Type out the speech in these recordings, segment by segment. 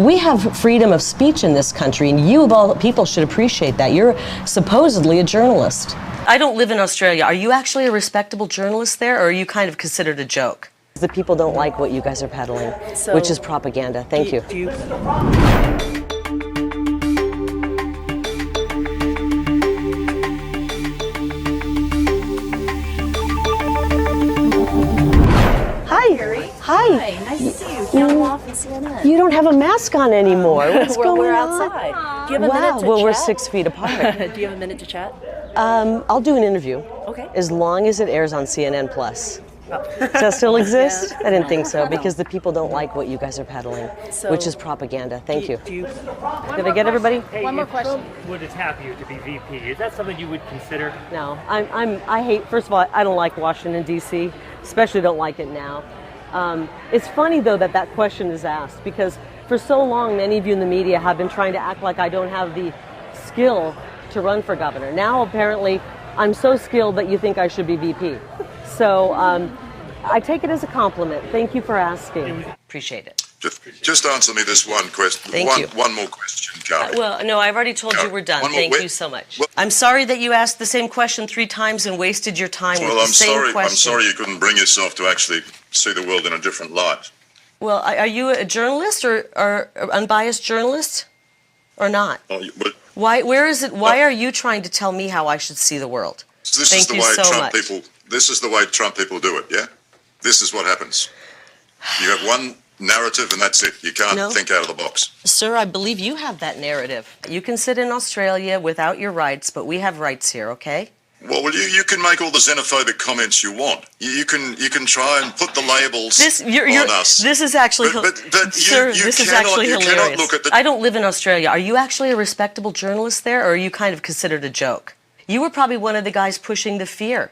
We have freedom of speech in this country, and you of all people should appreciate that. You're supposedly a journalist. I don't live in Australia. Are you actually a respectable journalist there, or are you kind of considered a joke? The people don't like what you guys are peddling, which is propaganda. Thank you. Hi. Kari. Hi. Nice to see you. Count off and CNN. You don't have a mask on anymore. What's going we're on? outside. Do you have a minute to Well, chat? we're 6 feet apart. Do you have a minute to chat? I'll do an interview. Okay. As long as it airs on CNN Plus. Does that still exist? Yeah. I didn't think so, because the people don't like what you guys are peddling, So, which is propaganda. Thank you. Did I get everybody? One more question. Trump would tap you to be VP. Is that something you would consider? No, I hate, first of all, I don't like Washington, D.C., especially don't like it now. It's funny, though, that question is asked, because for so long, many of you in the media have been trying to act like I don't have the skill to run for governor. Now, apparently, I'm so skilled that you think I should be VP. So I take it as a compliment. Thank you for asking. Appreciate it. Just answer me this one question. Thank you. One more question, Kari. Well, no, I've already told you we're done. Thank you so much. I'm sorry that you asked the same question 3 times and wasted your time with the same question. I'm sorry you couldn't bring yourself to actually see the world in a different light. Well, are you a journalist or unbiased journalist or not? Why are you trying to tell me how I should see the world? This is the way Trump people do it, yeah? This is what happens. You have one narrative and that's it. You can't think out of the box. Sir, I believe you have that narrative. You can sit in Australia without your rights, but we have rights here, okay? Well, you can make all the xenophobic comments you want. You can try and put the labels on us. This is actually, sir, this is actually hilarious. I don't live in Australia. Are you actually a respectable journalist there, or are you kind of considered a joke? You were probably one of the guys pushing the fear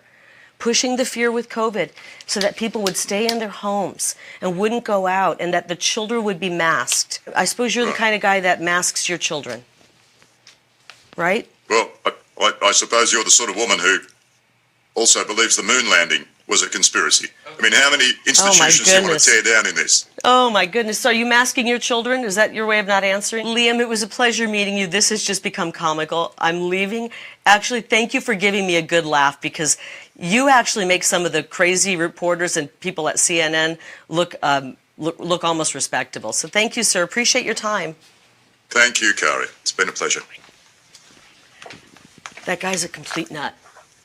with COVID so that people would stay in their homes and wouldn't go out and that the children would be masked. I suppose you're the kind of guy that masks your children, right? Well, I suppose you're the sort of woman who also believes the moon landing was a conspiracy. I mean, how many institutions do you want to tear down in this? Oh, my goodness. So are you masking your children? Is that your way of not answering? Liam, it was a pleasure meeting you. This has just become comical. I'm leaving. Actually, thank you for giving me a good laugh, because you actually make some of the crazy reporters and people at CNN look almost respectable. So thank you, sir. Appreciate your time. Thank you, Kari. It's been a pleasure. That guy's a complete nut.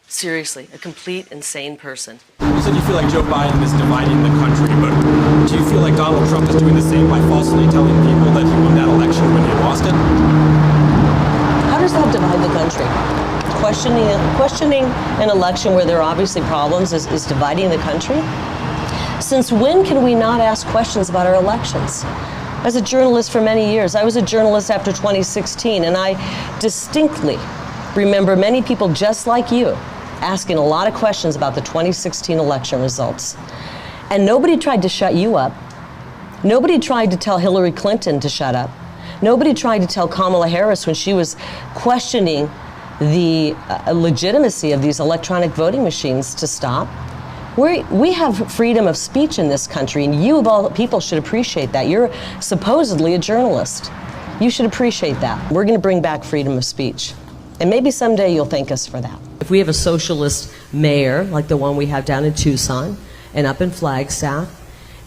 Seriously, a complete insane person. You said you feel like Joe Biden is dividing the country, but do you feel like Donald Trump is doing the same by falsely telling people that he won that election when he lost it? How does that divide the country? Questioning an election where there are obviously problems is dividing the country? Since when can we not ask questions about our elections? As a journalist for many years, I was a journalist after 2016, and I distinctly remember many people just like you asking a lot of questions about the 2016 election results. And nobody tried to shut you up. Nobody tried to tell Hillary Clinton to shut up. Nobody tried to tell Kamala Harris when she was questioning the legitimacy of these electronic voting machines to stop. We have freedom of speech in this country, and you of all people should appreciate that. You're supposedly a journalist. You should appreciate that. We're going to bring back freedom of speech. And maybe someday you'll thank us for that. If we have a socialist mayor, like the one we have down in Tucson, and up in Flagstaff,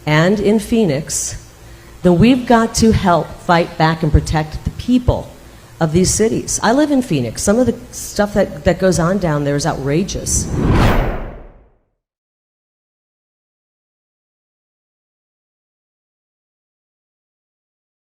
and in Phoenix, then we've got to help fight back and protect the people of these cities. I live in Phoenix. Some of the stuff that goes on down there is outrageous.